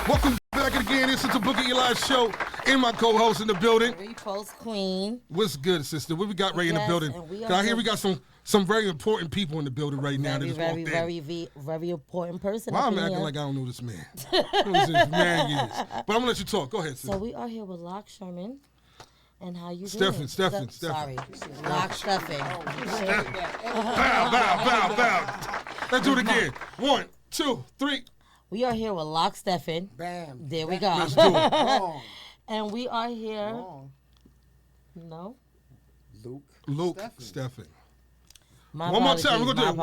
Welcome back again. This is the Book of Elii Show. And my co-host in the building. Repost Queen. What's good, sister? What we got right in the building? I hear we got some very important people in the building right now. Very important person. Why am I acting like I don't know this man? Who this man is? But I'm going to let you talk. Go ahead, sister. So we are here with Luc Sherman. And how you doing? Stephen. Sorry. Luc Stephen. Bow. Let's do it again. 1, 2, 3. We are here with Luc Stephen. Bam. There we go. Let's do it. And we are here. Wrong. No. Luc Stephen. One more time. We're going to do it.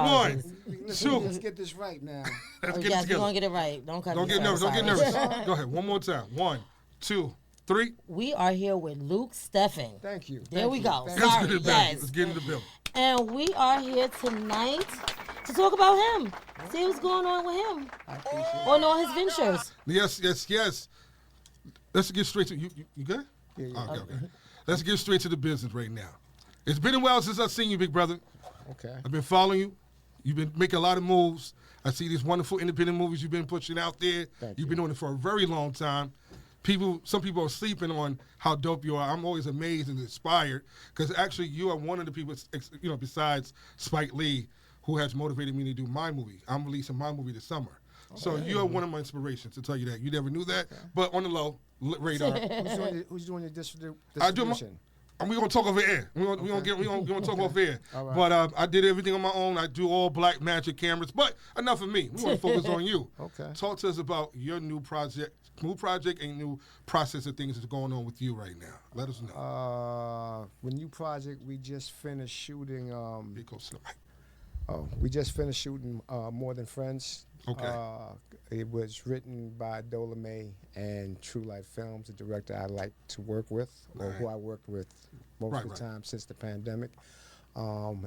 1, 2. Let's get this right now. Let's get it Yes, we're together. going to get it right. Don't get nervous. Don't get nervous. Go ahead. One more time. 1, 2, 3. We are here with Luc Stephen. Thank you. There we go. Thank Let's Sorry. get it back. Let's get in the building. And we are here tonight to talk about him. See what's going on with him. I appreciate it. On all his ventures. Yes. Let's get straight to you good? Yeah. Okay. Let's get straight to the business right now. It's been a while since I've seen you, big brother. Okay. I've been following you. You've been making a lot of moves. I see these wonderful independent movies you've been pushing out there. You've been doing it for a very long time. Some people are sleeping on how dope you are. I'm always amazed and inspired because actually you are one of the people, besides Spike Lee, who has motivated me to do my movie. I'm releasing my movie this summer. Okay. So you are one of my inspirations, to tell you that. You never knew that, but on the low, radar. Who's doing your distribution? I do we're gonna talk over air. We're gonna talk off air. All right. But I did everything on my own. I do all black magic cameras. But enough of me. We want to focus on you. Okay. Talk to us about your new project and new process of things that's going on with you right now. Let us know. When new project, we just finished shooting. We just finished shooting More Than Friends. Okay. It was written by Dola May and True Life Films, the director I like to work with, or who I worked with most of the time since the pandemic.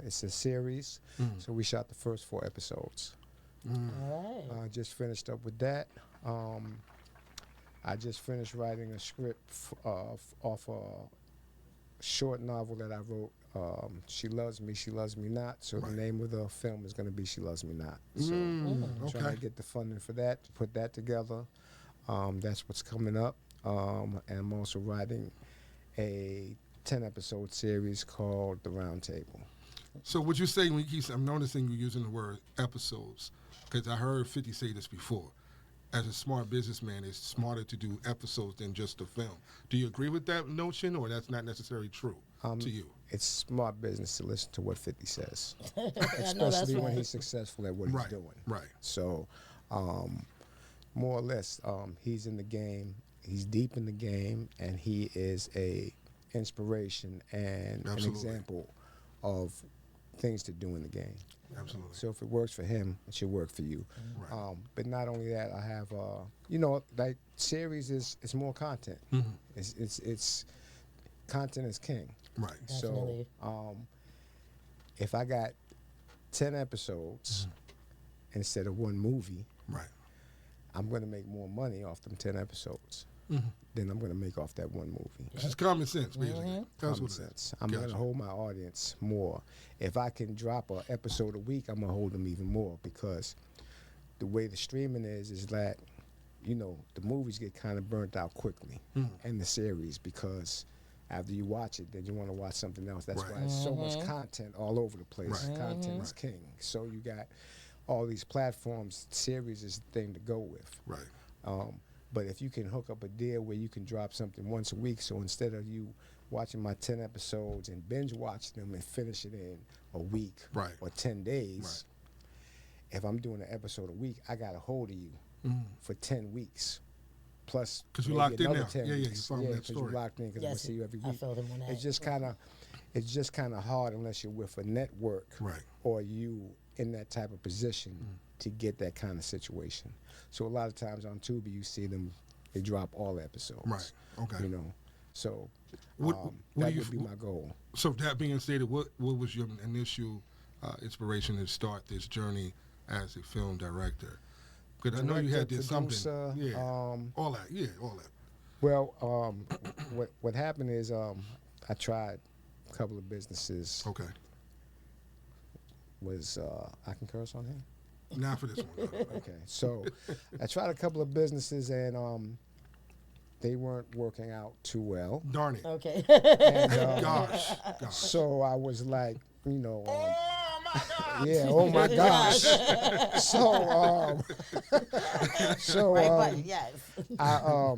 It's a series, so we shot the first 4 episodes. All right. Just finished up with that. I just finished writing a script off a short novel that I wrote. She Loves Me, She Loves Me Not. So the name of the film is going to be She Loves Me Not. So I'm trying to get the funding for that, to put that together. That's what's coming up. And I'm also writing a 10-episode series called The Round Table. So would you say, I'm noticing you using the word episodes, because I heard 50 say this before. As a smart businessman, it's smarter to do episodes than just a film. Do you agree with that notion, or that's not necessarily true to you? It's smart business to listen to what 50 says, Especially especially when he's successful at what he's doing. Right. So, more or less, he's in the game. He's deep in the game, and he is a inspiration and an example of things to do in the game. Absolutely. So if it works for him, it should work for you. Right. But not only that, I have, like series is more content. It's content is king. Right. Definitely. So if I got 10 episodes instead of 1 movie, Right. I'm going to make more money off them 10 episodes than I'm going to make off that 1 movie. It's just common sense, basically. That's Common what it sense. is. I'm going to Gotcha. hold my audience more. If I can drop an episode a week, I'm going to hold them even more, because the way the streaming is that, the movies get kind of burnt out quickly in the series, because after you watch it, then you want to watch something else. That's why there's so much content all over the place. Right. Content is king. So you got all these platforms. Series is the thing to go with. Right. But if you can hook up a deal where you can drop something once a week, so instead of you watching my 10 episodes and binge watch them and finish it in a week or 10 days, if I'm doing an episode a week, I got a hold of you for 10 weeks. Plus, because you locked in now. 10 Yeah, you weeks. followed that because story. you locked in, because I'm going to see you every I week. feel them on that. It's just kind of hard unless you're with a network or you in that type of position to get that kind of situation. So a lot of times on Tubi, you see them, they drop all episodes. Right. Okay. So What that would be my goal. So that being stated, what was your initial inspiration to start this journey as a film director? Because I know you had this something. All that. Well, what happened is I tried a couple of businesses. Okay. I can curse on here? Not for this one. No. Okay, so I tried a couple of businesses and they weren't working out too well. Darn it. Okay. And, Gosh. so I was like, Oh my God! yeah, oh my gosh. So Right button, yes. I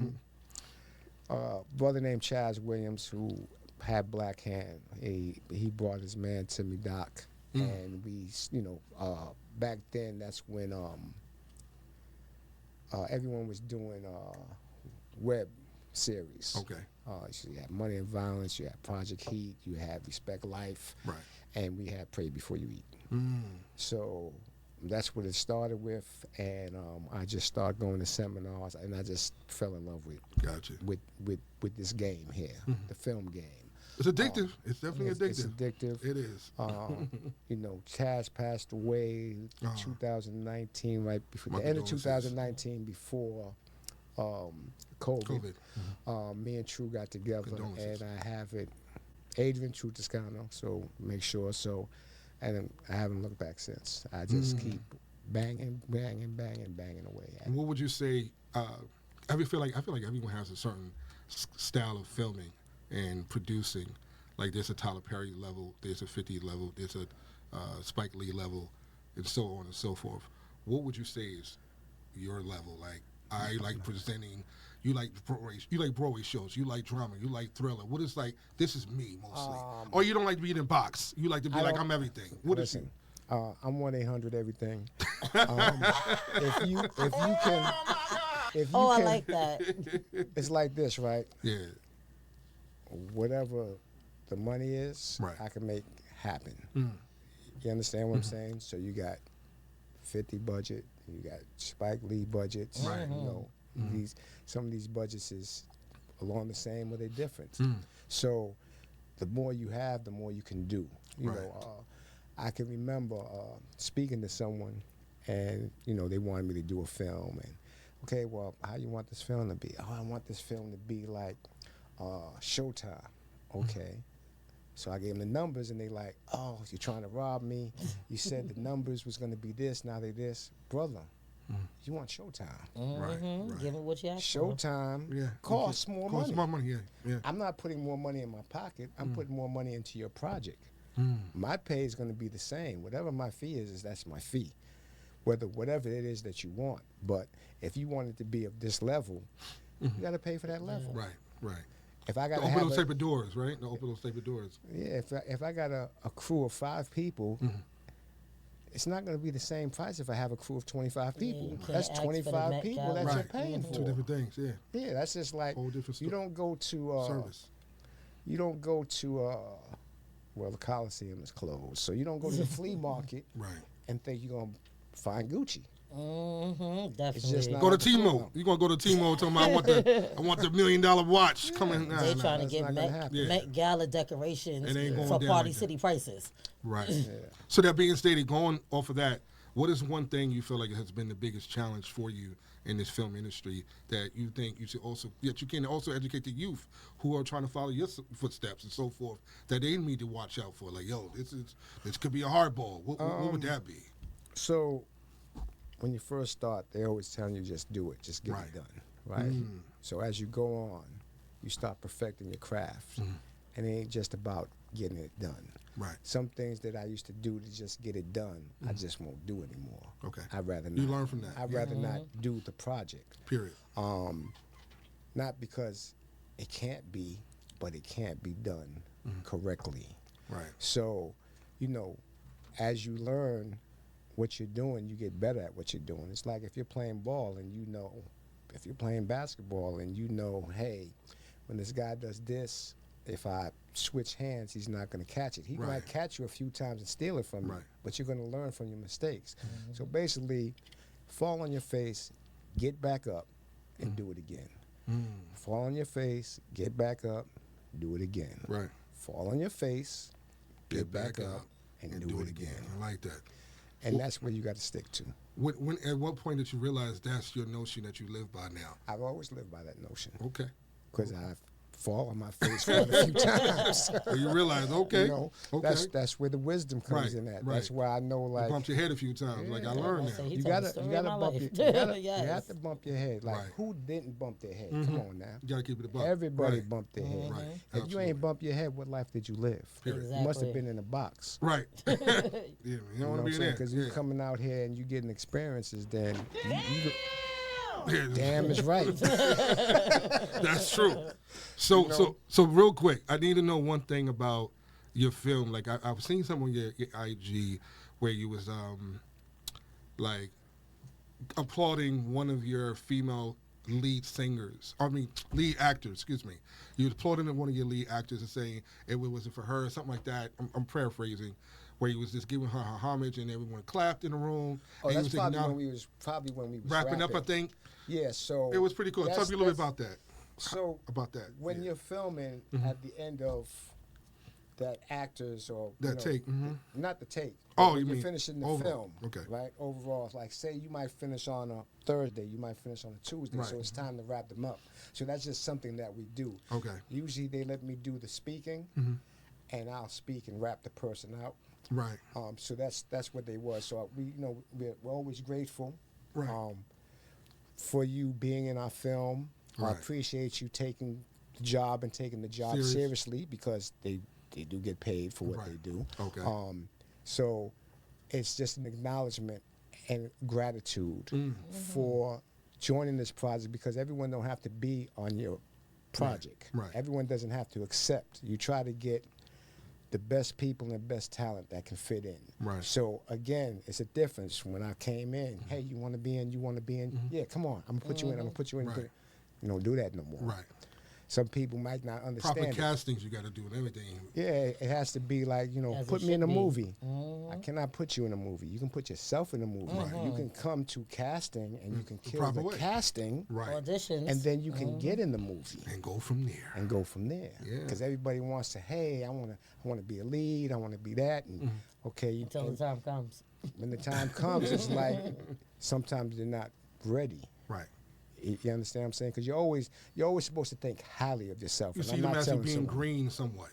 brother named Chaz Williams who had black hand. He brought his man to me, Doc, and we back then that's when everyone was doing web series. Okay. So you had Money and Violence, you had Project Heat, you had Respect Life, Right. and we had Pray Before You Eat. So that's what it started with, and I just started going to seminars, and I just fell in love Gotcha. with this game here, the film game. It's addictive. It's definitely addictive. It's addictive. It is. Chaz passed away 2019, right before the end of 2019, before COVID. Me and True got together, and I have it. Adrian True Toscano, so make sure. So, and I haven't looked back since. I just keep banging away at it. What would you say? I feel like everyone has a certain style of filming and producing. Like there's a Tyler Perry level, there's a 50 level, there's a Spike Lee level, and so on and so forth. What would you say is your level? Like I like presenting. You like Broadway shows. You like drama. You like thriller. What is like? This is me mostly. Or you don't like being in box. You like to be like I'm everything. What is it? I'm 1-800 everything. If you can. I like that. It's like this, right? Yeah. Whatever the money is, Right. I can make happen. You understand what I'm saying? So you got 50 budget, you got Spike Lee budgets. Right. Some of these budgets is along the same or they're different. So the more you have, the more you can do. You know, I can remember speaking to someone, and they wanted me to do a film, and okay, well, how you want this film to be? Oh, I want this film to be like Showtime. Okay. So I gave them the numbers, and they like, oh, you're trying to rob me. You said the numbers was going to be this, now they this. Brother, you want Showtime. Right. Give it what you ask for. Showtime costs more money. Costs more money, yeah. I'm not putting more money in my pocket. I'm putting more money into your project. My pay is going to be the same. Whatever my fee is that's my fee. Whatever it is that you want. But if you want it to be of this level, you got to pay for that level. Right. If I got to open those type of doors, right? Open those type of doors. Yeah, if I got a crew of 5 people, it's not going to be the same price if I have a crew of 25 people. That's 25 people that you're paying for. 2 different things, yeah. Yeah, that's just like Whole different you don't go to service. You don't go to well, the Coliseum is closed, so you don't go to the flea market and think you're gonna find Gucci. Definitely. It's just not Go to like the T-Mobile. film. You're gonna go to T-Mobile talking about I want the $1 million watch coming. They trying to that's get not gonna happen. Met Gala decorations It ain't going for down Party like that. City prices. Right. So that being stated, going off of that, what is one thing you feel like has been the biggest challenge for you in this film industry that you think you should also, that you can also educate the youth who are trying to follow your footsteps and so forth, that they need to watch out for? Like, yo, this could be a hardball. What would that be? So when you first start, they always tell you just do it, just get it done, right? So as you go on, you start perfecting your craft, and it ain't just about getting it done. Right. Some things that I used to do to just get it done, I just won't do anymore. Okay. I'd rather not. You learn from that. I'd rather not do the project. Period. Not because it can't be, but it can't be done correctly. Right. So, as you learn what you're doing, you get better at what you're doing. It's like if you're playing ball and if you're playing basketball and hey, when this guy does this, if I switch hands, he's not going to catch it. He might catch you a few times and steal it from you, but you're going to learn from your mistakes. So basically, fall on your face, get back up, and do it again. Fall on your face, get back up, do it again. Right. Fall on your face, get back up, and do it again. I like that. And that's where you got to stick to. At what point did you realize that's your notion that you live by now? I've always lived by that notion. Okay. Because I've fall on my face quite a few times. So you realize, okay, You know, okay. that's where the wisdom comes Right, in at. right. That's where I know, You like, bumped your head a few times. Like I learned that. you gotta bump your, you have to bump your head. Like, Right. who didn't bump their head? Come on now. You gotta keep it above. Everybody right. bumped their head. Right. If you Absolutely. ain't bumped your head, what life did you live? Period. You must have Exactly. been in a box. Right. Yeah, you You don't know want what to I'm be in saying? there. Because you're coming out here and you getting experiences, then Yeah. damn is right. That's true. So real quick, I need to know one thing about your film. Like I've seen some on your IG where you was like applauding one of your female lead actors. Excuse me. You was applauding one of your lead actors and saying it wasn't for her, or something like that. I'm paraphrasing. Where he was just giving her homage and everyone clapped in the room. Oh, and he that's was probably when we was wrapping up, I think. Yeah, so It was pretty cool. Tell me a little bit about that. So About that. when yeah. you're filming at the end of that actors or That you know, take, mhm. not the take. Oh, when you you're mean finishing the overall. film, Okay. right? Overall, like say you might finish on a Thursday, you might finish on a Tuesday, Right. so it's time to wrap them up. So that's just something that we do. Okay. Usually they let me do the speaking, Mhm. and I'll speak and wrap the person out. Right. So that's what they was. So we're always grateful Right. for you being in our film. I Right. appreciate you taking the job and taking the job Serious. seriously because they do get paid for what Right. they do. Okay. So it's just an acknowledgement and gratitude for joining this project because everyone don't have to be on your project. Right. Everyone doesn't have to accept. You try to get the best people and the best talent that can fit in. Right. So again, it's a difference when I came in. Hey, you want to be in? You want to be in? Yeah, come on. I'm gonna put you in. I'm gonna put you in. Right. You don't do that no more. Right. Some people might not understand. Proper it. castings you got to do and everything. Yeah, it has to be like, As it put me in a should be. movie. I cannot put you in a movie. You can put yourself in a movie. You can come to casting and you can kill proper the way. casting, Right. Auditions. and then you can get in the movie And go from there. and go from there. Yeah. Because everybody wants to, hey, I want to be a lead. I want to be that. And okay, Until the and time comes. when the time comes, it's like sometimes they're not ready. Right. You understand what I'm saying? Because you're always supposed to think highly of yourself. You and see I'm them not as telling being someone. green somewhat.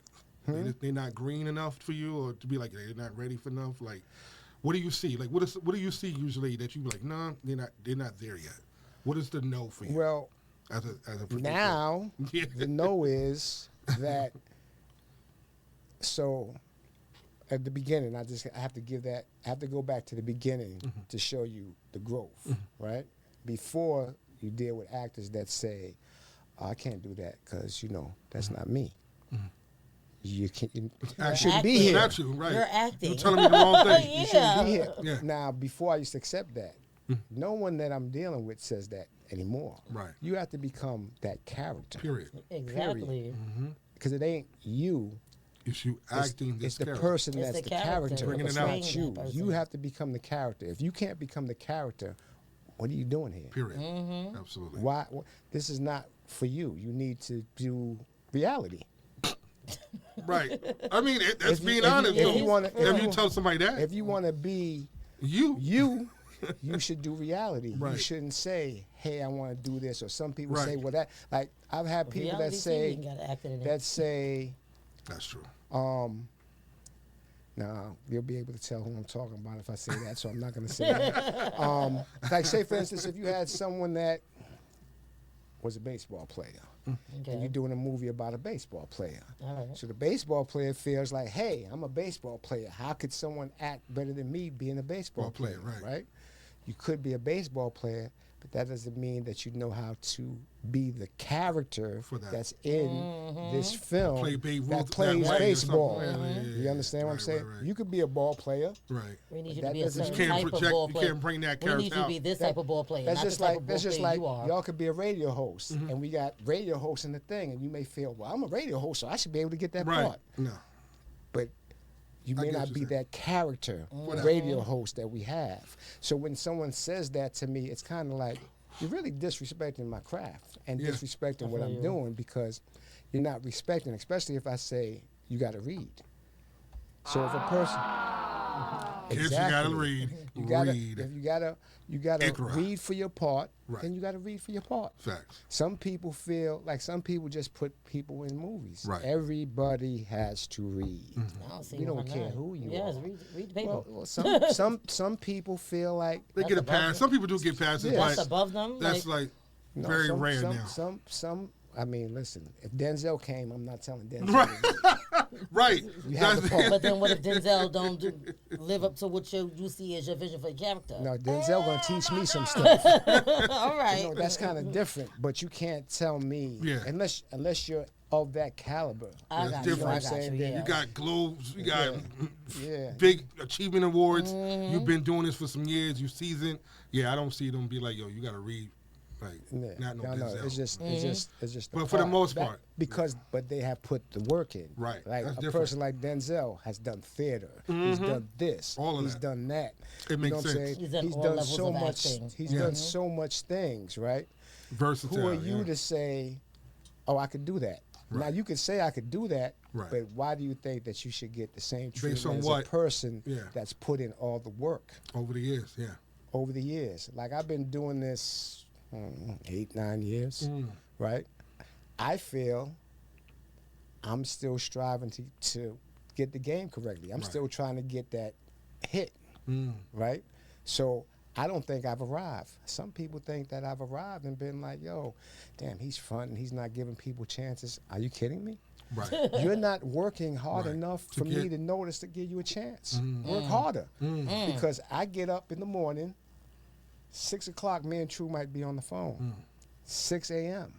They're not green enough for you, or to be like they're not ready for enough. Like, what do you see? Like, what do you see usually that you be like, nah, they're not there yet. What is the no for you? Well, as a producer? now Yeah. the no is that. So, at the beginning, I have to give that. I have to go back to the beginning to show you the growth, right? Before you deal with actors that say, I can't do that because that's not me. You can't. You shouldn't be acting. here. Not you, right? You're acting. You're telling me the wrong thing. Yeah. You shouldn't be here. Yeah. Now, before I used to accept that, no one that I'm dealing with says that anymore. Right. You have to become that character. Period. Exactly. Because it ain't you. It's you It's- acting this it's the character. person It's that's the the character. character. Bringing It's it out. not you. That person. You have to become the character. If you can't become the character, what are you doing here? Period. Absolutely. Why? This is not for you. You need to do reality. Right. I mean, that's If you- being if you- honest. if though. you wanna- if if you you- tell somebody that, If you want to be you you should do reality. You Right. shouldn't say, "Hey, I want to do this," or some people say, Right. "Well, that." Like I've had people that Reality say TV gotta act in it. that say, That's true. "No, you'll be able to tell who I'm talking about if I say that." So I'm not going to say that. Like say, for instance, if you had someone that was a baseball player, and Okay. you're doing a movie about a baseball player. All right. So the baseball player feels like, hey, I'm a baseball player. How could someone act better than me being a baseball Ball player, player? right. You could be a baseball player, but that doesn't mean that you know how to be the character For that. that's in this film Play Babe Ruth that that plays way or baseball. something. Yeah, yeah, You yeah. understand what I'm Right, saying? right, right. You could be a ball player. Right. We need you That to be a doesn't- certain You can't type project- of ball you player. can't bring that We need you character to be out. this type of ball player, That's not just the type like of ball player you are. y'all could be a radio host, and we got radio hosts in the thing, and you may feel, well, I'm a radio host, so I should be able to get that Right. part. No. But you I may get not what be you're that character Whatever. radio host that we have. So when someone says that to me, it's kind of like you're really disrespecting my craft and Yeah. disrespecting what feel I'm you. doing because you're not respecting, especially if I say you got to read. So if a person, Kids, you gotta read. If you gotta Ikra. read for your part, Right. then you gotta read for your part. Facts. Some people feel like some people just put people in movies. Right. Everybody has to read. I don't see We don't why care not. who you Yes, are. read the paper. Well, some people feel like They get a pass. Some people do get passes, Yeah. That's but above them. that's like very some, rare some, now. Some. I mean, listen. If Denzel came, I'm not telling Denzel. Right. to read. Right. You have the part. But then what if Denzel don't live up to what you see as your vision for your character? No, Denzel gonna teach me some stuff. All right. You know, that's kind of different. But you can't tell me Yeah. unless you're of that caliber. I That's got different. you. I You know what I'm got you. saying? Yeah. You got Globes. You got Yeah. big achievement awards. You've been doing this for some years. You seasoned. Yeah, I don't see them be like, yo, you got to read. Like, Yeah. not no No, Denzel. it's just. But for the most part. but they have put the work in. Right. Like That's a different. person like Denzel has done theater. He's done this. All of He's that. done that. It makes you know what I'm sense. saying? He's done all levels so of much. acting. He's Yeah. done so much things, right? Versatile. Who are you yeah. to say, "Oh, I could do that"? Now Right. you could say I could do that, Right. but why do you think that you should get the same Based treatment on as what? a person Yeah. that's put in all the work Over the years, yeah. over the years? Like I've been doing this 8-9 years, right? I feel I'm still striving to get the game correctly. I'm Right. still trying to get that hit, right? So I don't think I've arrived. Some people think that I've arrived and been like, yo, damn, he's fronting, he's not giving people chances. Are you kidding me? Right. You're not working hard Right. enough To for me get- to notice to give you a chance. Work harder. Because I get up in the morning, 6 o'clock, me and True might be on the phone. 6 a.m.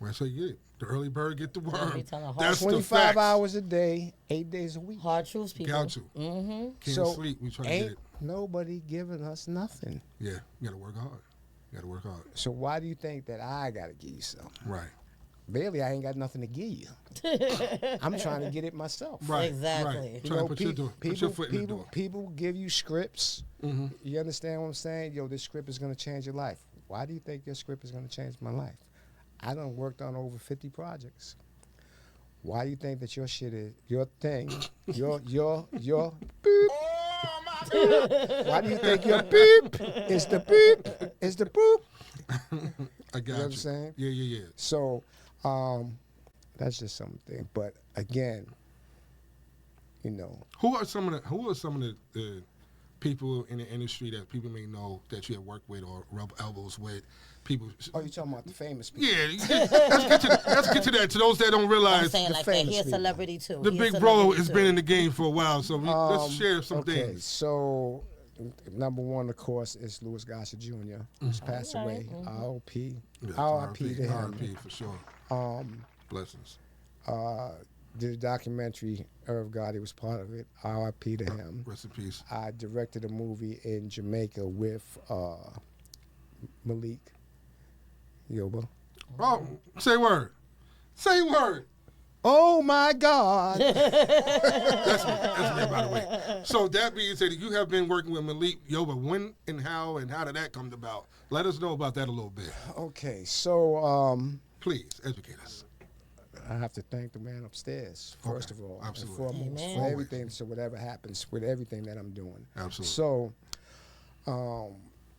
That's how you get it. The early bird get the worm. me tell you, That's the 25 facts. hours a day, 8 days a week. Hard truths, people. Got to. Mm-hmm. Can't So sleep. We trying to get ain't it. nobody giving us nothing. Yeah, you got to work hard. You got to work hard. So why do you think that I got to give you something? Right. Barely, I ain't got nothing to give you. I'm trying to get it myself. Right. Exactly. Right. You Trying know, to put your, put your foot in the door. people give you scripts. You understand what I'm saying? Yo, this script is going to change your life. Why do you think your script is going to change my life? I done worked on over 50 projects. Why do you think that your shit is your thing? Your beep. Why do you think your beep is the beep? Is the boop? I got You know what I'm saying? Yeah, yeah, yeah. So that's just something. But again, you know, Who are some of the people in the industry that people may know that you have worked with or rub elbows with? People. oh, you talking about the famous people? Yeah, let's get to that. To those that don't I'm realize, saying the like that. famous He a people. celebrity too. the He a big bro celebrity has too. been in the game for a while. So let's share some okay, things. so number one, of course, is Louis Gossett Jr., who's passed away. R.O.P. Yeah, R.I.P. to him. R.I.P. for sure. Blessings. Did a documentary. Irv Gotti was part of it. R.I.P. to him. Rest in peace. I directed a movie in Jamaica with Malik Yoba. Oh, say word. Say word. Oh my God! That's me, by the way. So that being said, you have been working with Malik Yoba. When and how did that come about? Let us know about that a little bit. Okay, so Please, educate us. I have to thank the man upstairs, first of all, Absolutely. and foremost, Amen. for everything. So whatever happens with everything that I'm doing. Absolutely. So,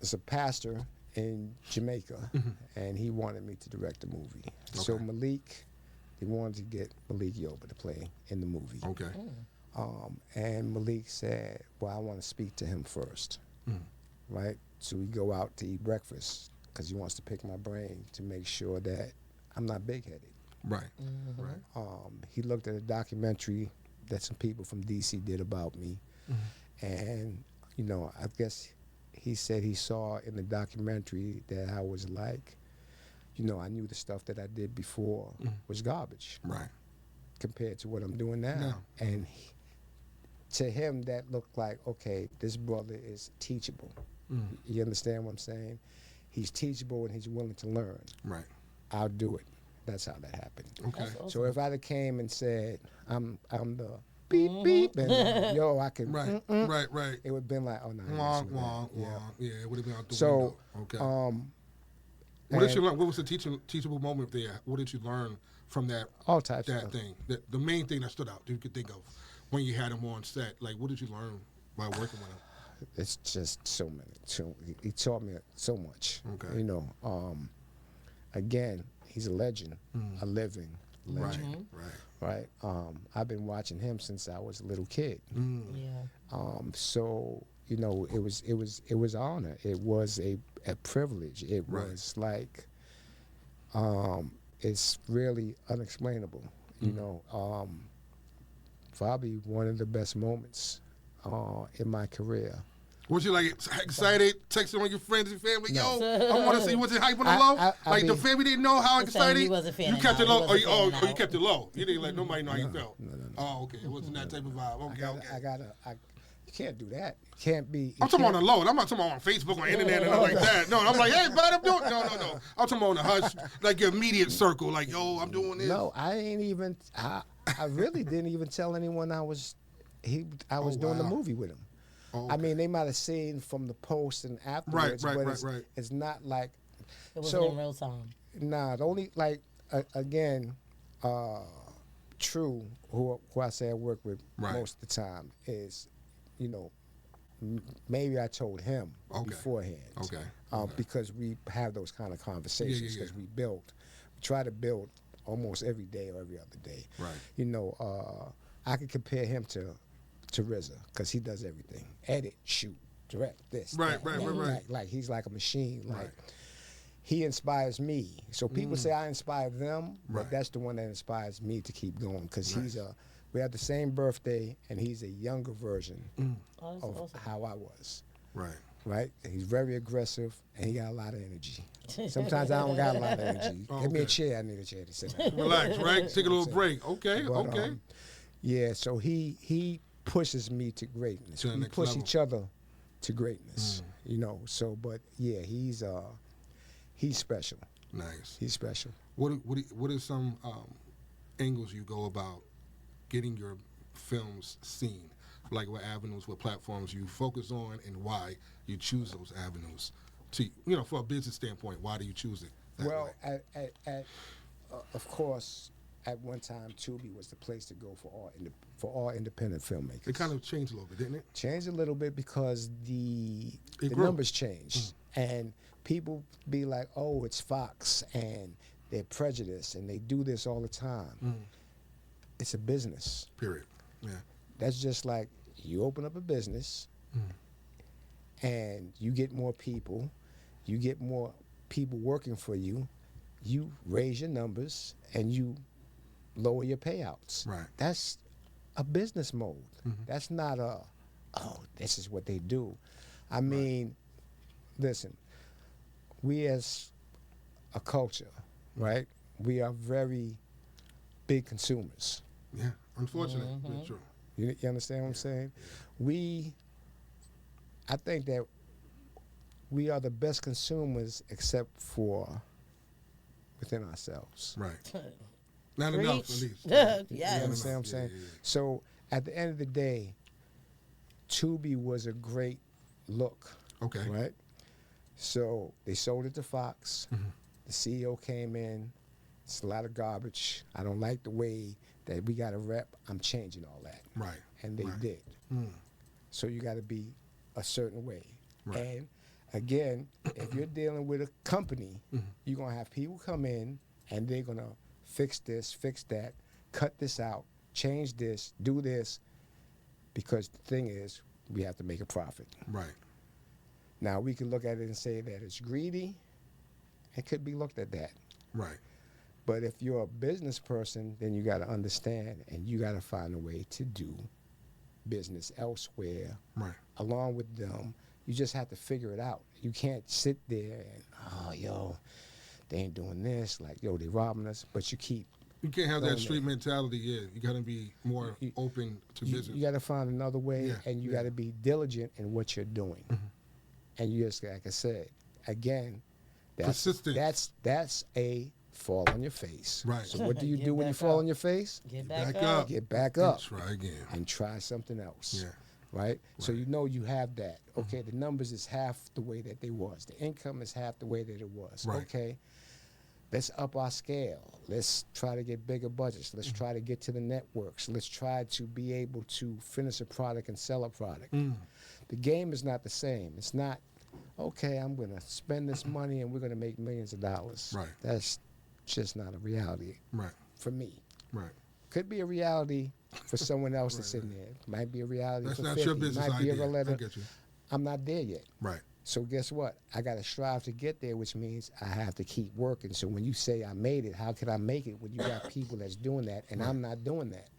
it's a pastor in Jamaica, and he wanted me to direct a movie. So Okay. Malik, they wanted to get Malik Yoba to play in the movie. Okay. And Malik said, well, I want to speak to him first, right? So we go out to eat breakfast because he wants to pick my brain to make sure that I'm not big-headed. Right. Right. He looked at a documentary that some people from D.C. did about me, and, you know, I guess he said he saw in the documentary that I was like, you know, I knew the stuff that I did before was garbage Right. compared to what I'm doing now. No. And to him, that looked like, okay, this brother is teachable. You understand what I'm saying? He's teachable and he's willing to learn. Right. I'll do it. That's how that happened. Okay. So if I'd have came and said, I'm the beep beep, and yo, I can, Right. Right. it would have been like, oh no. Wong, wong, wong. Yeah, it would have been out the So, window. Okay. What did and you learn? What was the teachable moment there? What did you learn from that all types of that stuff. thing? The main thing that stood out, you could think of. when you had him on set? Like, what did you learn by working with him? It's just so many. He taught me so much. Okay. You know, again, he's a legend, a living legend. Right. I've been watching him since I was a little kid. Yeah. So you know, it was honor. It was a privilege. It Right. was like, it's really unexplainable. You know, probably one of the best moments in my career. Was you like excited, texting on your friends and family? Yo, I want to see. Was it hype on the low? Like the family didn't know how excited. He wasn't You kept it low. You kept it low. You didn't let nobody know how you felt. No. Oh, okay. It wasn't that type of vibe. Okay. You can't do that. You can't be. I'm talking on the low. I'm not talking about on Facebook or internet and nothing like that. No, I'm like, hey, bud, I'm doing. No. I'm talking on the hush, like your immediate circle. Like, yo, I'm doing this. No, I ain't even. I really didn't even tell anyone I was doing the movie with him. Oh, I mean, they might have seen from the post and afterwards, Right. It's not like. It wasn't in real time. Nah, the only like again, True, who I say I work with most of the time, is, you know, maybe I told him beforehand. Okay. Because we have those kind of conversations because we try to build almost every day or every other day. Right. You know, I could compare him to RZA because he does everything: edit, shoot, direct, this. Right. Like he's like a machine. Like he inspires me. So people say I inspire them, but that's the one that inspires me to keep going because we have the same birthday and he's a younger version of how I was. Right. He's very aggressive and he got a lot of energy. Sometimes I don't got a lot of energy. Give me a chair. I need a chair to sit down. Relax, right? Take a little break. Okay. Yeah. So he pushes me to greatness. To the we next push level. each other to greatness. You know. So, but yeah, he's special. Nice. He's special. What are some angles you go about getting your films seen? Like what avenues, what platforms you focus on, and why you choose those avenues? To, you know, for a business standpoint, why do you choose it? Well, of course, at one time, Tubi was the place to go for all independent filmmakers. It kind of changed a little bit, didn't it? Changed a little bit because the numbers changed, and people be like, "Oh, it's Fox," and they're prejudiced, and they do this all the time. It's a business. Period. Yeah. That's just like you open up a business, and you get more people, working for you. You raise your numbers, and you lower your payouts. Right. That's a business mode. That's not this is what they do. I mean, listen, we as a culture, right? We are very big consumers. Yeah. Unfortunately, but true. You understand what I'm saying? I think that we are the best consumers except for within ourselves. Right. Not enough, at least. Yes. You understand what I'm saying? Yeah. So at the end of the day, Tubi was a great look. Okay. Right? So they sold it to Fox. The CEO came in. It's a lot of garbage. I don't like the way that we got a rep. I'm changing all that. Right. And they did. So you got to be a certain way. Right. And again, if you're dealing with a company, you're going to have people come in and they're going to fix this, fix that, cut this out, change this, do this, because the thing is, we have to make a profit. Right. Now, we can look at it and say that it's greedy. It could be looked at that. Right. But if you're a business person, then you got to understand and you got to find a way to do business elsewhere. Right. Along with them, you just have to figure it out. You can't sit there and, they ain't doing this. Like, they robbing us. But you keep. You can't have that street mentality. Yeah. You got to be more open to business. You got to find another way, and you got to be diligent in what you're doing. And you just, like I said, again, that's a fall on your face. Right. So what do you do when you fall on your face? Get back up. Get back up. And try again. And try something else. Yeah. Right? So you have that. Okay, the numbers is half the way that they was. The income is half the way that it was. Right. Okay. let's up our scale. Let's try to get bigger budgets. Let's try to get to the networks. Let's try to be able to finish a product and sell a product. The game is not the same. It's not, okay, I'm going to spend this money and we're going to make millions of dollars. Right. That's just not a reality for me. Right. Could be a reality for someone else that's in there. Might be a reality That's for not 50. your business Might be a idea. reality. I get you. I'm not there yet. Right. So guess what? I got to strive to get there, which means I have to keep working. So when you say I made it, how can I make it when you got people that's doing that and I'm not doing that?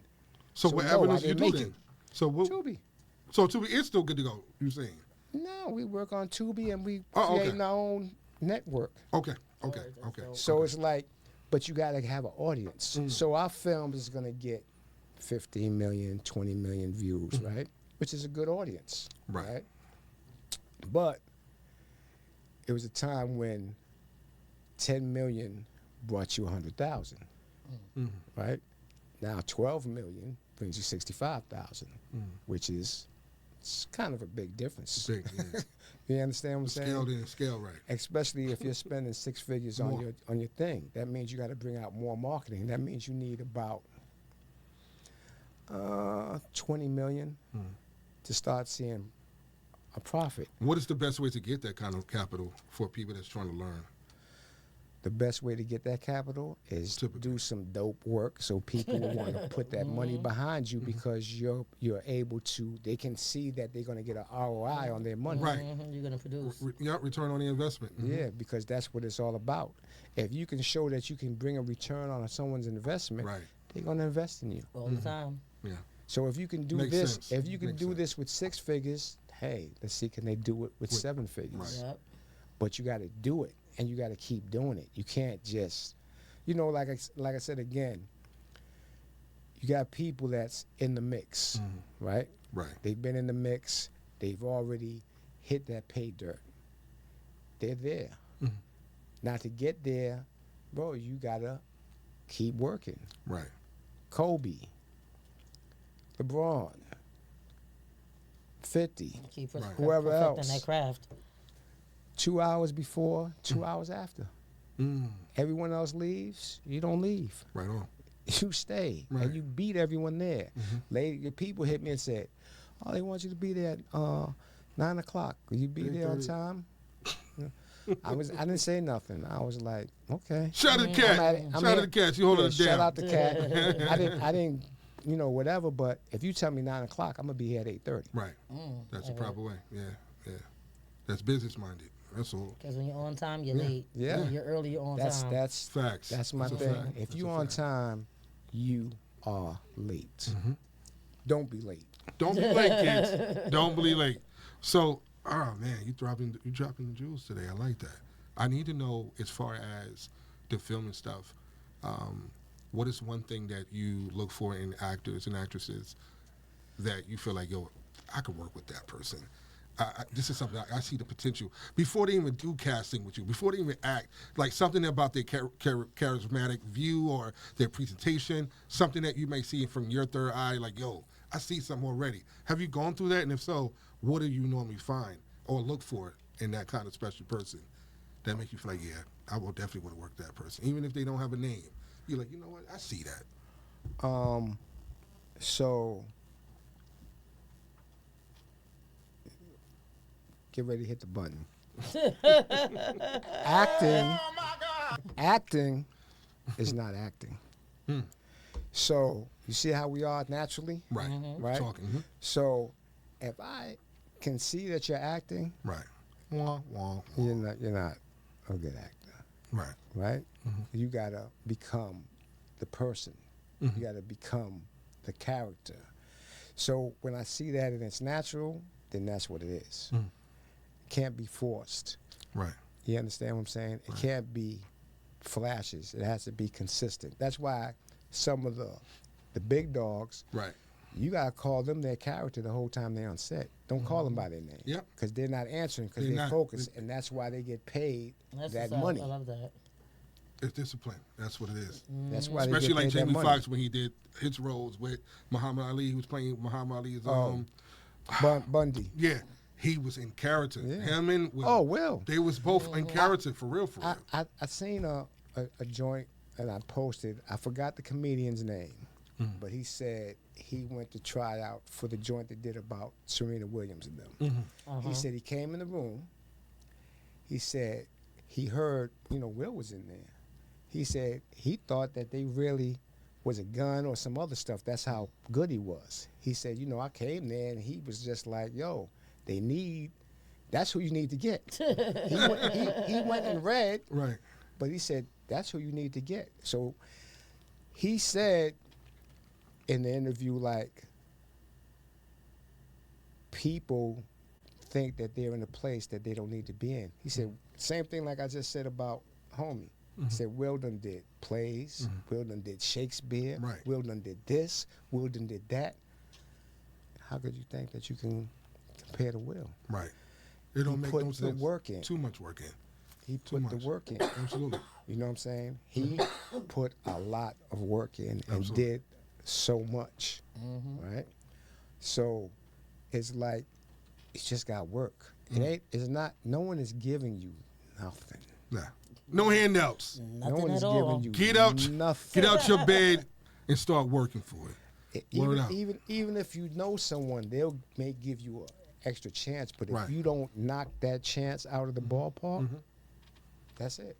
So what avenues I you didn't do make then? it. So what? Tubi. So Tubi is still good to go. You saying? No, we work on Tubi and we Oh, okay. creating our own network. Okay. So it's like, but you got to have an audience. So our film is going to get 15 million, 20 million views, right? Which is a good audience, right? But it was a time when 10 million brought you 100,000, right? Now 12 million brings you 65,000, which is it's kind of a big difference. Big, yeah. You understand what I'm saying? Scale right. Especially if you're spending 6 figures on your thing. That means you got to bring out more marketing. That means you need about 20 million to start seeing a profit. What is the best way to get that kind of capital for people that's trying to learn? The best way to get that capital is to do some dope work so people will want to put that money behind you because you're able to, they can see that they're going to get an ROI on their money. Right. You're going to produce. Return on the investment. Yeah, because that's what it's all about. If you can show that you can bring a return on someone's investment, they're going to invest in you. All the time. Yeah. So if you can do Makes this, sense. if you can Makes do sense. this with 6 figures, hey, let's see, can they do it with 7 figures? Yep. But you got to do it, and you got to keep doing it. You can't just, like I said again, you got people that's in the mix, right? Right. They've been in the mix. They've already hit that pay dirt. They're there. Now to get there, bro, you got to keep working. Right. Kobe, LeBron, 50, Keep whoever perfecting else. that craft. 2 hours before, 2 hours after. Everyone else leaves, you don't leave. Right on. You stay, Right. and you beat everyone there. Later, people hit me and said, "Oh, they want you to be there at 9 o'clock. Will you be there on 8:30. time?" I didn't say nothing. I was like, "Okay." Shout out to the cat. Shout out to the cat. You holding it down. Shout out the cat. I didn't, whatever. But if you tell me 9 o'clock, I'm gonna be here at 8:30. Right. That's the proper way. Yeah. That's business minded. That's all. Because when you're on time, you're late. Yeah. When you're early, you're on time. That's Facts. That's my That's a thing. fact. If That's you a on fact. time, you are late. Don't be late. Don't be late, kids. Don't be late. So, oh man, you dropping the jewels today. I like that. I need to know, as far as the film and stuff, what is one thing that you look for in actors and actresses that you feel like, yo, I could work with that person. This is something I see the potential before they even do casting with you, before they even act, like something about their charismatic view or their presentation, something that you may see from your third eye, like, yo, I see something already. Have you gone through that? And if so, what do you normally find or look for in that kind of special person that makes you feel like, yeah, I will definitely want to work with that person, even if they don't have a name? You're like, you know what? I see that. So get ready to hit the button. Acting is not acting. So you see how we are naturally, Right. right? Talking. So if I can see that you're acting, Right. Wah, wah, wah. you're not a good actor, Right. right? You gotta become the person. You gotta become the character. So when I see that and it's natural, then that's what it is. Can't be forced. Right. You understand what I'm saying? It can't be flashes. It has to be consistent. That's why some of the big dogs, Right. you gotta call them their character the whole time they're on set. Don't call them by their name. Yep. Because they're not answering, because They're they're not. focused, and that's why they get paid That's that what's up. money. I love that. It's discipline. That's what it is. That's why Especially they get like paid that Jamie money. Foxx when he did his roles with Muhammad Ali. He was playing Muhammad Ali's. Bundy. Yeah, he was in character. Yeah. Him and Will. Oh, Will. They was both in character for real. I seen a a joint, and I posted. I forgot the comedian's name, but he said he went to try out for the joint that did about Serena Williams and them. He said he came in the room. He said he heard, Will was in there. He said he thought that they really was a gun or some other stuff. That's how good he was. He said, I came there and he was just like, yo, that's who you need to get. he went and read, Right. but he said, that's who you need to get. So he said in the interview, like, people think that they're in a place that they don't need to be in. He said, same thing like I just said about Homie. He said, Will done did plays, Will done did Shakespeare, Right. Will done did this, Will done did that. How could you think that you can compare to Will? Right. It don't make no sense. Put the work in. Too much work in. He put the much. work in. Absolutely. You know what I'm saying? He put a lot of work in and Absolutely. did so much, right? So it's like, it's just got work. It's not, no one is giving you nothing. Nah. No handouts. No Nothing one is at all. giving you Get out. nothing. Get out your bed and start working for it. Word out. Even if you know someone, may give you an extra chance, but if Right. you don't knock that chance out of the ballpark, that's it.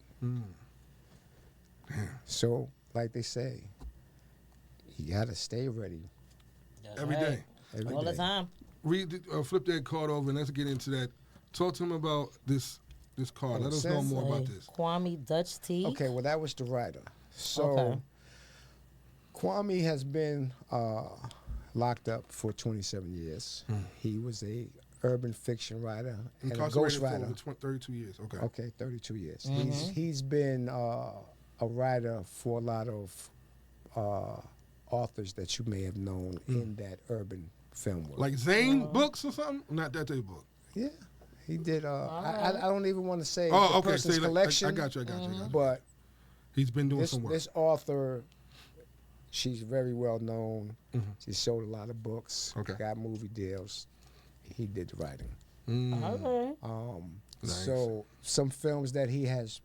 So, like they say, you gotta stay ready That's Every right. day. every All the day. time. Flip that card over and let's get into that. Talk to him about this card. Let us know more about this. Kwame Dutch T. Okay, well, that was the writer. So, Okay. Kwame has been locked up for 27 years. He was a urban fiction writer and a Incarcerated for ghostwriter. over 32 years. Okay. Okay, 32 years. He's been a writer for a lot of authors that you may have known in that urban film world. Like Zane books or something? Not that type of book. Yeah, he did. I don't even want to say Oh, the okay. person's Say like, collection. I got you. But He's been doing some work. this author, she's very well known. She sold a lot of books. Okay. Got movie deals. He did the writing. Okay. Nice. So some films that he has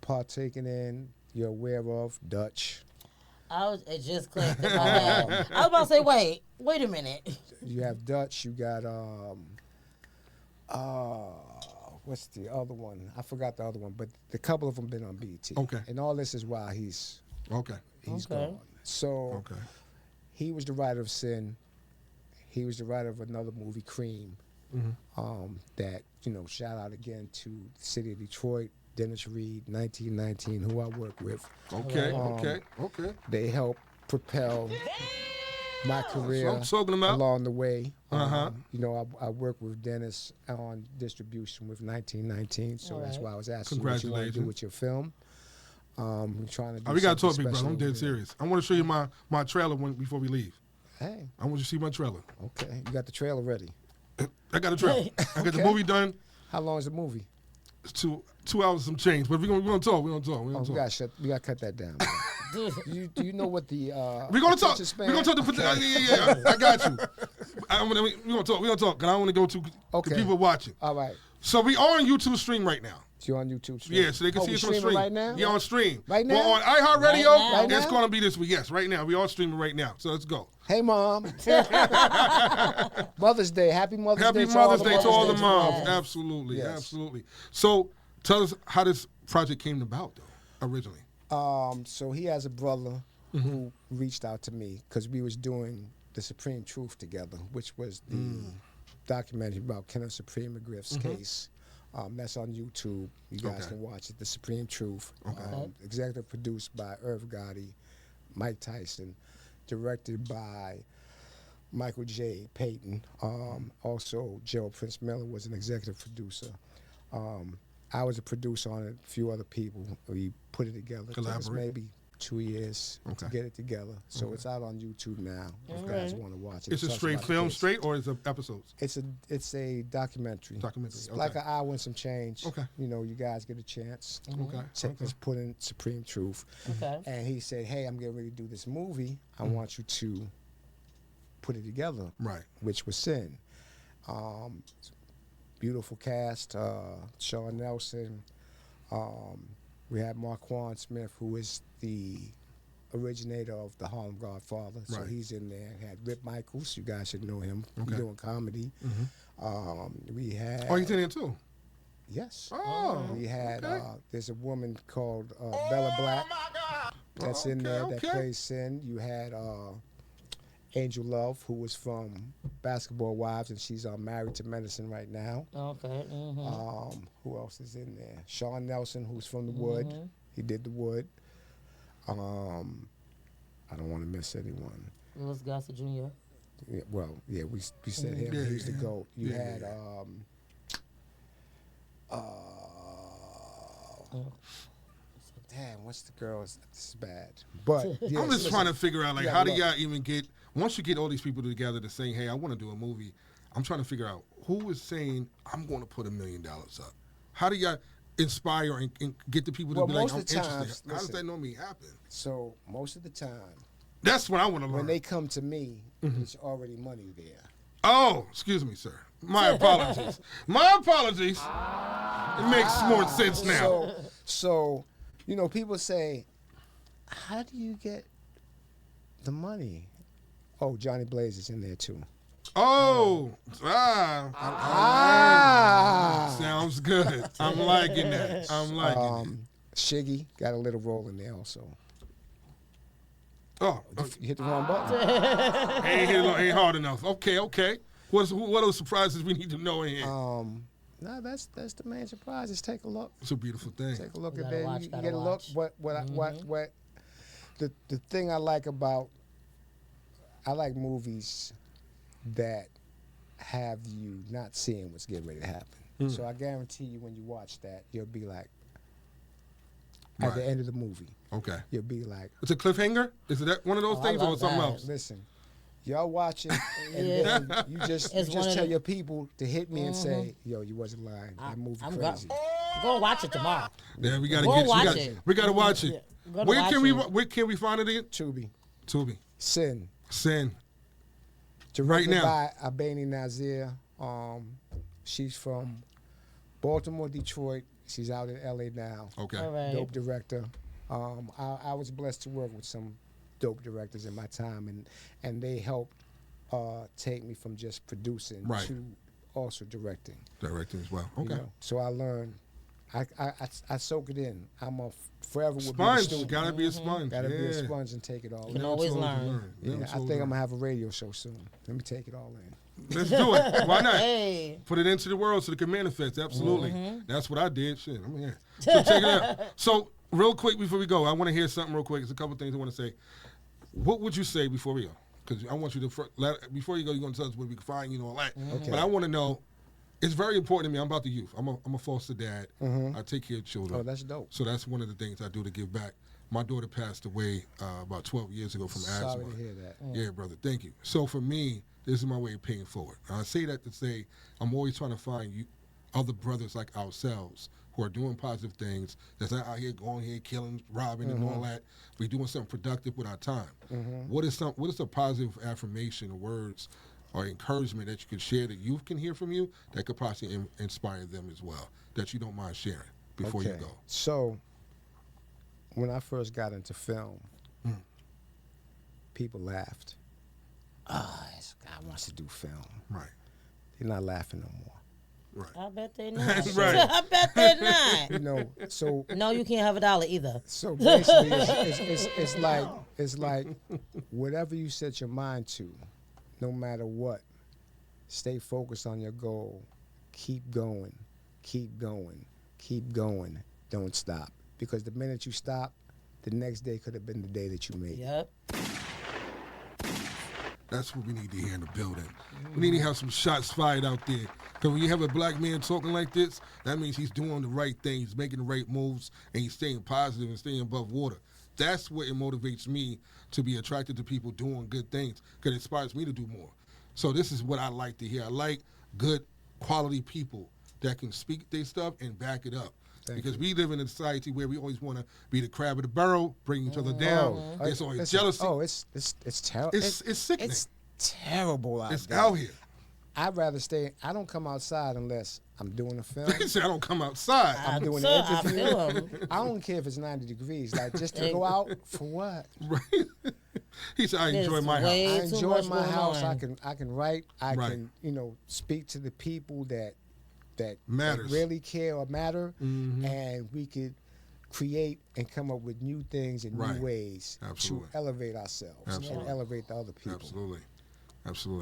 partaken in, you're aware of, Dutch. It just clicked in my head. I was about to say, wait a minute. You have Dutch. You got what's the other one? I forgot the other one, but the couple of them been on BET. Okay. And all this is while he's Okay. okay. Gone. So Okay. he was the writer of Sin. He was the writer of another movie, Cream. That shout out again to the city of Detroit, Dennis Reed, 1919, who I work with. Okay. Okay. They helped propel my career I'm talking about. along the way. Uh-huh. I work with Dennis on distribution with 1919, so that's why I was asking you what you want to do Congratulations. with your film. I'm trying to do We gotta talk, something big brother. I'm special dead with it. serious. I want to show you my trailer before we leave. Hey, I want you to see my trailer. okay. You got the trailer ready. I got a trailer. I got the Okay. movie done. How long is the movie? It's 2 hours some change, but we're gonna talk. We're gonna talk. Oh, we gotta cut that down. Do you know what the We're gonna talk. attention We're gonna span- talk. Yeah. I got you. We're gonna talk. We're gonna talk. And I want to go to Okay. the people watching. All right. So we are on YouTube stream right now. So you're on YouTube stream? Yeah, so they can see we us on streaming stream. right now? Yeah, on stream. Right now? Well, on iHeartRadio, Right now? it's going to be this week. Yes, right now. We are streaming right now. So let's go. Hey, Mom. Mother's Day. Happy Mother's Happy Day. Mother's Day to all the Day moms. Yes. Absolutely. Yes. Absolutely. So tell us how this project came about, though, originally. So he has a brother who reached out to me because we was doing The Supreme Truth together, which was the documentary about Kenneth Supreme McGriff's case. That's on YouTube. You guys Okay. can watch it. The Supreme Truth. Okay. Executive produced by Irv Gotti, Mike Tyson, directed by Michael J. Payton. Also, Gerald Prince Miller was an executive producer. I was a producer on it, a few other people. We put it together. It took us Collaborate. maybe 2 years to Okay. get it together. So it's out on YouTube now. If you guys want to watch it. It's a Talks straight about the film, case. straight, or is it episodes? It's a documentary. Documentary, It's okay. like an hour and some change. Okay. You guys get a chance. Okay. Let's put in Supreme Truth. Okay. And he said, hey, I'm getting ready to do this movie. I want you to put it together, Right. which was Sin. Beautiful cast. Sean Nelson. We had Marquand Smith, who is the originator of the Harlem Godfather, so Right. he's in there. We had Rip Michaels, you guys should know him. Okay. He's doing comedy. We had Oh, he's in there too. yes. Oh, We had okay. there's a woman called Bella Black that's in there that okay. plays Sin. You had Angel Love, who was from Basketball Wives, and she's married to Medicine right now. Okay. Who else is in there? Sean Nelson, who's from The Wood. He did The Wood. I don't want to miss anyone. Louis Gossett Jr. Yeah, well, yeah, we said him. Yeah, He's the yeah. GOAT. You Yeah, had damn, what's the girl's? This is bad. But yeah, I'm just trying to figure out, like, Yeah, how do look. y'all even get, once you get all these people together to say, hey, I want to do a movie, I'm trying to figure out who is saying, I'm going to put $1 million up. How do y'all inspire and get the people to Well, be like, most I'm of the interested? times, How does listen. that normally happen? So most of the time, That's what I want to learn. when they come to me, Mm-hmm. there's already money there. Oh, excuse me, sir. My apologies. My apologies. It makes more sense now. So, you know, people say, how do you get the money? Oh, Johnny Blaze is in there too. Sounds good. I'm liking that. I'm liking it. Shiggy got a little role in there also. Oh, You hit the wrong button. ain't hard enough. Okay. What are the surprises we need to know in here? No, that's the main surprise. Just take a look. It's a beautiful thing. Take a look You at gotta that. watch, You gotta get a look. watch. What the thing I like about movies that have you not seeing what's getting ready to happen. So I guarantee you when you watch that, you'll be like, at Right. the end of the movie, Okay. you'll be like, It's a cliffhanger? Is it that one of those Oh, I things or love something that. else? listen, y'all watch it, and Yeah. then you just It's one of tell the- your people to hit me and say, yo, you wasn't lying. That movie I'm crazy. Go watch it tomorrow. Yeah, we gotta Go get. watch it. We gotta watch it. Go to Where watch can we? it. Where can we find it again? Tubi. Tubi. Sin. Sin. Directed now. by Abani Nazir. She's from Baltimore, Detroit. She's out in LA now. Okay. All right. Dope director. I was blessed to work with some dope directors in my time, and they helped take me from just producing Right. to also directing. Directing as well. you Okay. know? So I learned. I soak it in. I'm a forever will be Sponge. the student. Gotta be a sponge. Gotta be a Yeah. sponge and take it all You in. can always Never too old to learn. Yeah, Never I too old think to I'm gonna learn. have a radio show soon. Let me take it all in. Let's do it. Why not? Hey. Put it into the world so it can manifest. Absolutely. That's what I did. Shit, I'm here. So check it out. So real quick before we go, I want to hear something real quick. There's a couple things I want to say. What would you say before we go? Because I want you to, before you go, you're going to tell us where we can find you and all that. Okay. But I want to know, it's very important to me. I'm about the youth. I'm a foster dad. I take care of children. Oh, that's dope. So that's one of the things I do to give back. My daughter passed away about 12 years ago from asthma. Sorry to hear that. Yeah, brother. Thank you. So for me, this is my way of paying forward. And I say that to say I'm always trying to find you, other brothers like ourselves who are doing positive things, that's not out here going here killing, robbing, and all that. We're doing something productive with our time. What is a positive affirmation or words or encouragement that you could share that youth can hear from you that could possibly inspire them as well, that you don't mind sharing before you go? So, when I first got into film, people laughed. Oh, this guy wants to do film. Right. They're not laughing no more. I bet they not. Right. I bet they're not. You know, so No, you can't have $1 either. so basically, it's like whatever you set your mind to, no matter what, stay focused on your goal. Keep going, keep going, keep going. Don't stop, because the minute you stop, the next day could have been the day that you made. Yep. That's what we need to hear in the building. We need to have some shots fired out there. Because when you have a black man talking like this, that means he's doing the right thing, he's making the right moves, and he's staying positive and staying above water. That's what it motivates me to be attracted to people doing good things, because it inspires me to do more. So this is what I like to hear. I like good, quality people that can speak their stuff and back it up. Because we live in a society where we always want to be the crab of the barrel, bring each other down. There's always Listen, jealousy. Oh, it's terrible. It's sickening. It's terrible out It's there. out here. I'd rather stay. I don't come outside unless I'm doing a film. He said, I don't come outside. I'm doing Sir, an I interview. feel him. I don't care if it's 90 degrees. Like, just to go out for what? Right. He said, I enjoy There's my house. way I too enjoy much my going house. on. I can write. I Right. can, you know, speak to the people that Matters. really care or matter, and we could create and come up with new things and Right. new ways Absolutely. to elevate ourselves Absolutely. and elevate the other people. Absolutely.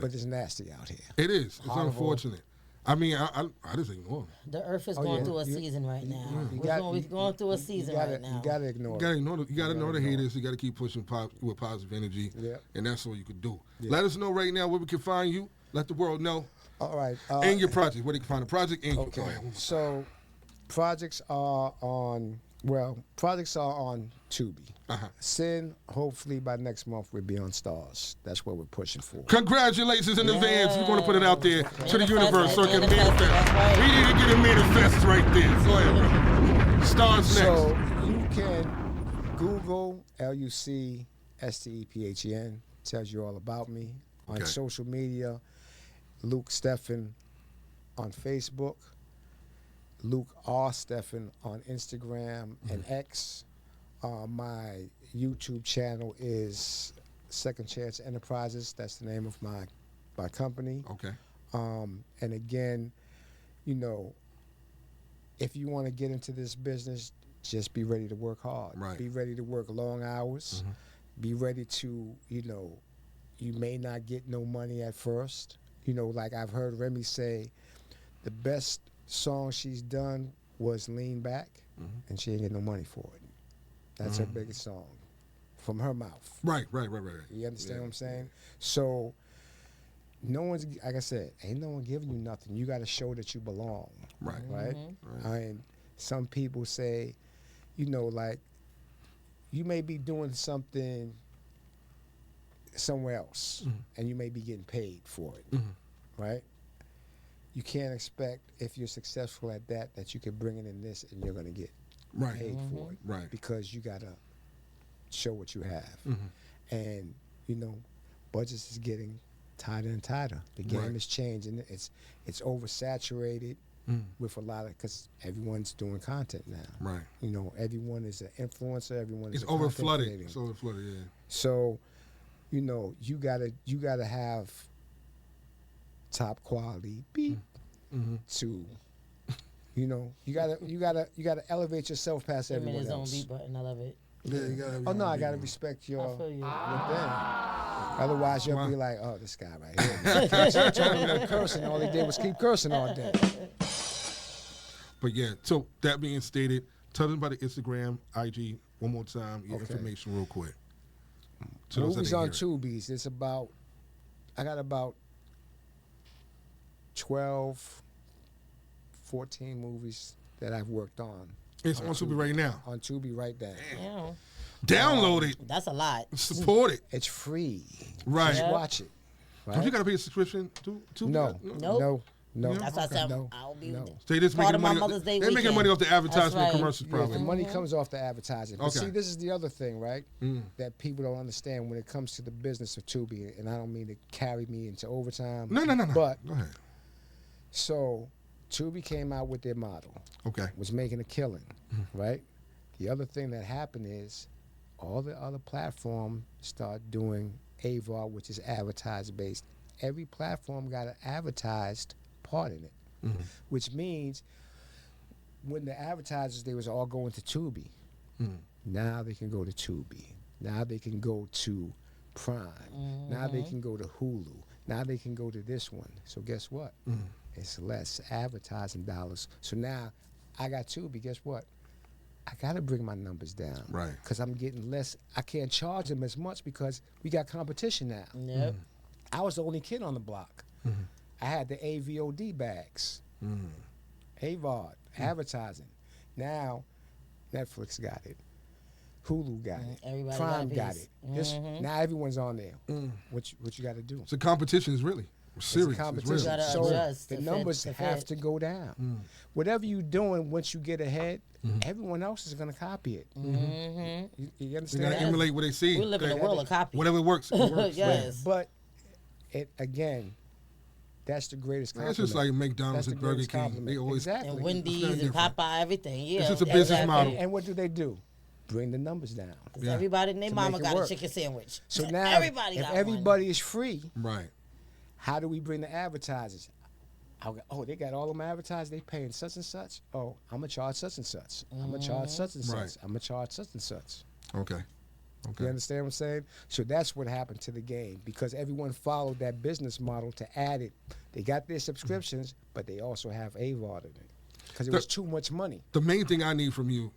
But it's nasty out here. It is. It's Horrible. unfortunate. I mean, I just ignore him. The earth is Oh, going yeah. through a You- season right now. You We're going through a season right now. You gotta ignore You it. gotta ignore the, gotta haters. ignore. You gotta keep pushing with positive energy. Yeah. And that's all you can do. Yeah. Let us know right now where we can find you. Let the world know. All right. And your project. Where they can find the project and Okay. your So projects are on Tubi. Uh-huh. Sin, hopefully by next month we'll be on Stars. That's what we're pushing for. Congratulations in advance. We're going to put it out there to the Manifest universe it, so it can manifest it, manifest. that's right. We need to get it manifest right there. Go ahead, brother. Stars next. So you can Google LUC Stephen, tells you all about me. On Okay. social media, Luc Stephen on Facebook, Luc R. Stephen on Instagram and X. My YouTube channel is Second Chance Enterprises. That's the name of my company. Okay. And again, you know, if you want to get into this business, just be ready to work hard. Right. Be ready to work long hours. Be ready to, you know, you may not get no money at first. You know, like I've heard Remy say, the best song she's done was Lean Back, and she ain't get no money for it. That's her biggest song from her mouth. Right. You understand what I'm saying? So no one's, like I said, ain't no one giving you nothing. You got to show that you belong. Right. Right? I mean, some people say, you know, like, you may be doing something somewhere else, and you may be getting paid for it, right? You can't expect, if you're successful at that you can bring it in this and you're going to get Right. paid for it. Right. Because you got to show what you have. And, you know, budgets is getting tighter and tighter. The game Right. is changing. It's oversaturated with a lot of, because everyone's doing content now. Right. You know, everyone is an influencer. Everyone is It's a content overflooded. creator. It's overflooded, yeah. So, you know, you gotta have top quality beat to, you know, you gotta elevate yourself past Him and everyone his own else. beat button. I love it. Yeah, you gotta. Oh no, I gotta respect I your feel you. thing. Otherwise, you'll be like, oh, this guy right here. Told him to curse, and all he did was keep cursing all day. But yeah, so that being stated, tell them about the Instagram, IG, one more time, your Okay. information real quick. To those that Movies didn't on hear it. Tubies. It's about, I got about 12, 14 movies that I've worked on. It's on Tubi right now. On Tubi right now. Yeah. Download it, That's a lot. support it. It's free. Right. Just Yeah. watch it. Don't Right? you gotta pay a subscription to Tubi? No. Nope. No. That's why I said No. I'll be No. with it. They just Part making of my money. Mother's Day They're making weekend. money off the advertisement right. commercials, Yeah, probably. the money comes off the advertising. But Okay. see, this is the other thing, right? That people don't understand when it comes to the business of Tubi, and I don't mean to carry me into overtime. No. But Go ahead. so Tubi came out with their model, Okay. was making a killing, right? The other thing that happened is all the other platforms start doing AVOD, which is advertised based. Every platform got an advertised part in it, which means when the advertisers, they was all going to Tubi. Now they can go to Tubi. Now they can go to Prime. Now they can go to Hulu. Now they can go to this one. So guess what? It's less advertising dollars. So now I got Tubi. Guess what? I got to bring my numbers down. Right. Because I'm getting less. I can't charge them as much because we got competition now. Yep. I was the only kid on the block. I had the AVOD bags. AVOD, advertising. Now, Netflix got it. Hulu got it. Everybody Prime got a got piece. it. This, now everyone's on there. What you got to do? So competition is really serious. It's a competition. It's real. gotta So adjust the to numbers fit. have to go down. Whatever you're doing, once you get ahead, everyone else is going to copy it. You You understand gotta that? emulate what they see. We live in a world of copy. Whatever works, it works. Yes. But it again, That's the greatest Man, compliment. it's just like McDonald's That's and the Burger greatest King. compliment. They always Exactly. And It's Wendy's nothing and different. Popeye, everything. Yeah. It's just a business exactly. model. And what do? Bring the numbers down. 'Cause Yeah. everybody and their To mama make it got work. a chicken sandwich. So now, everybody if got everybody is free, Right. how do we bring the advertisers? Oh, they got all them advertisers. They paying such and such. Oh, I'm gonna charge such and such. I'm gonna charge such and such. Right. I'm gonna charge such and such. Okay. You Okay. understand what I'm saying? So that's what happened to the game because everyone followed that business model to add it. They got their subscriptions, but they also have AVOD in it because it was too much money. The main thing I need from you,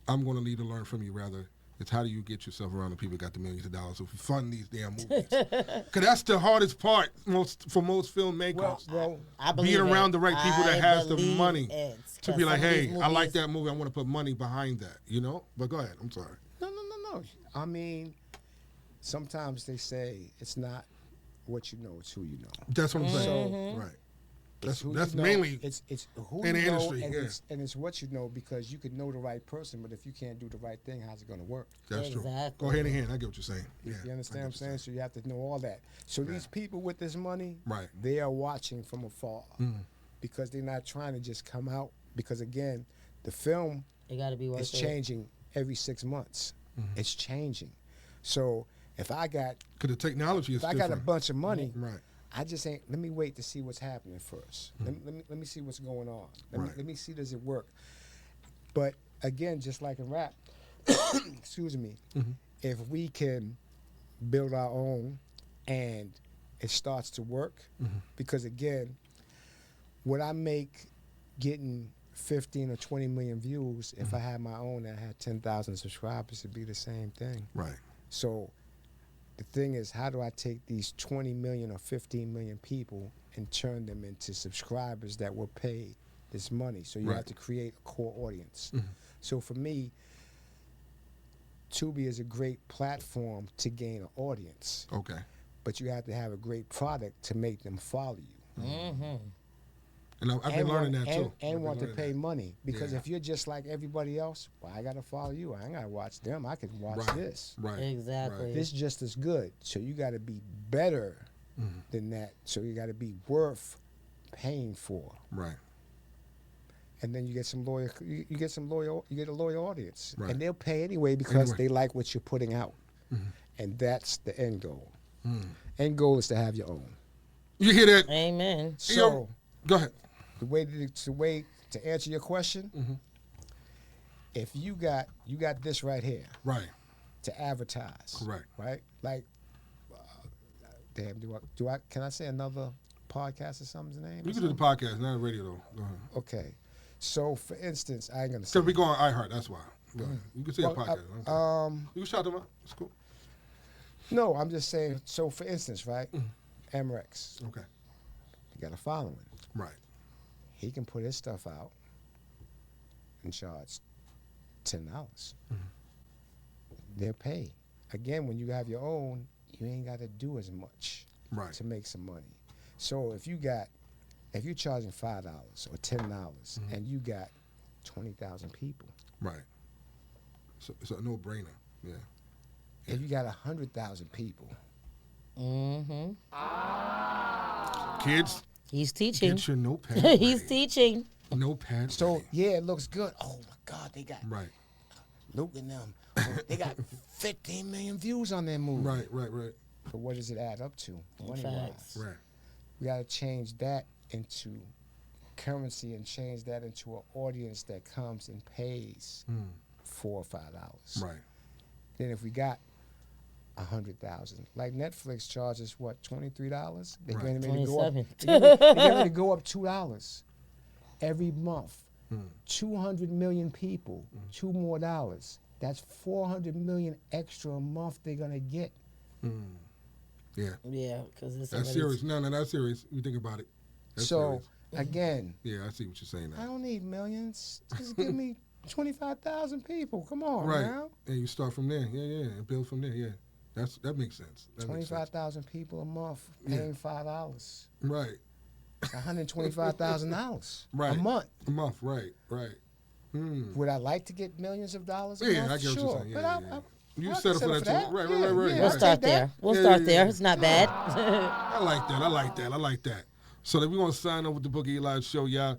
I'm going to need to learn from you rather, is how do you get yourself around the people who got the millions of dollars to fund these damn movies? Because that's the hardest part for most filmmakers. Well, I believe being around the right people that has the believe money it. to 'Cause be like, some of hey, these I like movies- that movie. I want to put money behind that, you know? But go ahead. I'm sorry. no. I mean, sometimes they say it's not what you know, it's who you know. That's what I'm saying. Mm-hmm. Right. It's who That's you know. mainly it's who in you the know, industry, and, yeah. it's what you know because you could know the right person, but if you can't do the right thing, how's it going to work? that's true. Exactly. Go hand in hand. I get what you're saying. Yeah. You understand I what I'm get saying? what So you have to know all that. So these people with this money, Right. they are watching from afar Mm. because they're not trying to just come out. Because again, the film It got to be worth is it. changing every 6 months. Mm-hmm. It's changing. So if I got Because the technology is if I different. got a bunch of money, Right. I just ain't. Let me wait to see what's happening first. Let me see what's going on. Right. Let me see does it work. But again, just like in rap, excuse me, if we can build our own and it starts to work, because again, what I make getting 15 or 20 million views, if I had my own that had 10,000 subscribers, it'd be the same thing. Right. So the thing is, how do I take these 20 million or 15 million people and turn them into subscribers that will pay this money? So you Right. have to create a core audience. So for me, Tubi is a great platform to gain an audience, Okay. but you have to have a great product to make them follow you. Mm-hmm. And I've been learning that too. And I've want been to learning pay that. money. Because Yeah. if you're just like everybody else, well, I got to follow you. I ain't got to watch them. I could watch Right. this. Right. Exactly. This just as good. So you got to be better than that. So you got to be worth paying for. Right. And then you get some loyal. You get some loyal. You get a loyal audience, Right. and they'll pay anyway because Anyway. they like what you're putting out, and that's the end goal. Mm. End goal is to have your own. You hear that? Amen. So Go ahead. the way to answer your question, if you got this right here Right. to advertise, Correct. right? Like, damn, do I? Can I say another podcast or something's name? You or can do the something? podcast, not the radio though. Go ahead. Okay. So, for instance, I ain't gonna say. Because we go on iHeart, that's why. Go ahead. You can say a Well, podcast. Okay. You can shout them out. It's cool. No, I'm just saying. So, for instance, right, MREX, Okay. he got a following. Right. He can put his stuff out and charge $10. They'll pay. Again, when you have your own, you ain't got to do as much Right. to make some money. So if you're charging $5 or $10 and you got 20,000 people, Right. So it's a no-brainer. Yeah. if you got 100,000 people, Mm-hmm. Kids, He's teaching. get your notepad. He's ready. teaching. Notepad. so ready. yeah, it looks good. Oh my God, they got Right. Luke and them. They got 15 million views on their movie. Right. Right. Right. But what does it add up to, money-wise? Facts. Right. We got to change that into currency and change that into an audience that comes and pays $4 or $5. Right. Then if we got 100,000, like Netflix charges what, $23? They're Right. getting ready to go up. 27. They're getting ready to go up $2 every month. 200 million people, $2 more. That's 400 million extra a month they're gonna get. Yeah. Yeah, because it's That's already- serious. No, that's serious. You think about it. That's So serious. again, Yeah, I see what you're saying I now. don't need millions. Just give me 25,000 people. Come on, Right. now. And you start from there. Yeah. And build from there. Yeah. That makes sense. That makes sense. 25,000 people a month paying $5. Right. $125,000 Right. a month. A month. Right. Right. Would I like to get millions of dollars a Yeah, month? I get what sure. you're saying. Yeah, but yeah. I You I settle for can that too. Right. Yeah, Right. yeah, We'll I'll start take that. there. We'll Yeah, start yeah, there. yeah. It's not bad. I like that. I like that. So that we're going to sign up with the Book of Elii Show, y'all.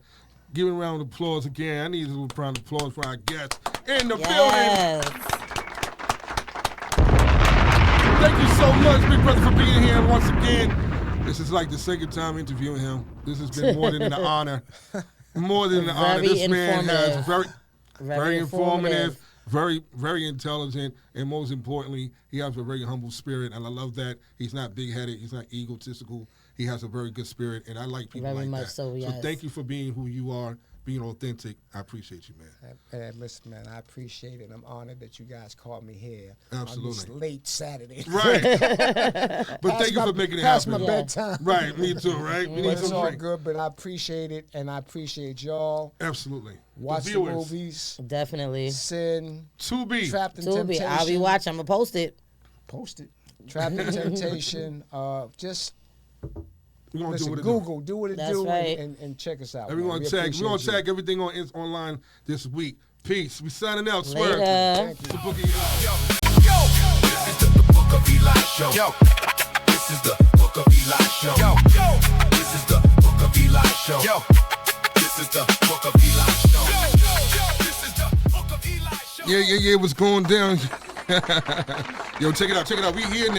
Give a round of applause again. I need a little round of applause for our guests in the building. Thank you so much, Big Brother, for being here once again. This is like the second time interviewing him. This has been more than an honor. More than an honor. This man has very informative, very intelligent, and most importantly, he has a very humble spirit, and I love that. He's not big-headed. He's not egotistical. He has a very good spirit, and I like people very like much that. So, yes. So thank you for being who you are, being authentic. I appreciate you, man. And listen, man, I appreciate it. I'm honored that you guys called me here. Absolutely. On this late Saturday. Right. But thank you for making it happen. Past my bedtime. Right, me too, right? We need It's some all drink. good, but I appreciate it, and I appreciate y'all. Absolutely. Watch the movies. Definitely. Sin. To be. Trapped in To be. Temptation. I'll be watching. I'm going to post it. Post it. Trapped in Temptation. Just We're gonna listen, do what it Google, do what it That's do, right. and check us out. We're man. gonna tag everything online this week. Peace. We signing out. Swear. Later. It's the Book of Elii. Yo, this is the Book of Elii Show. Yo, this is the Book of Elii Show. Yo, this is the Book of Elii Show. Yo, this is the Book of Elii Show. This is the Book of Elii Show. Yeah. What's going down? Yo, check it out. We here now.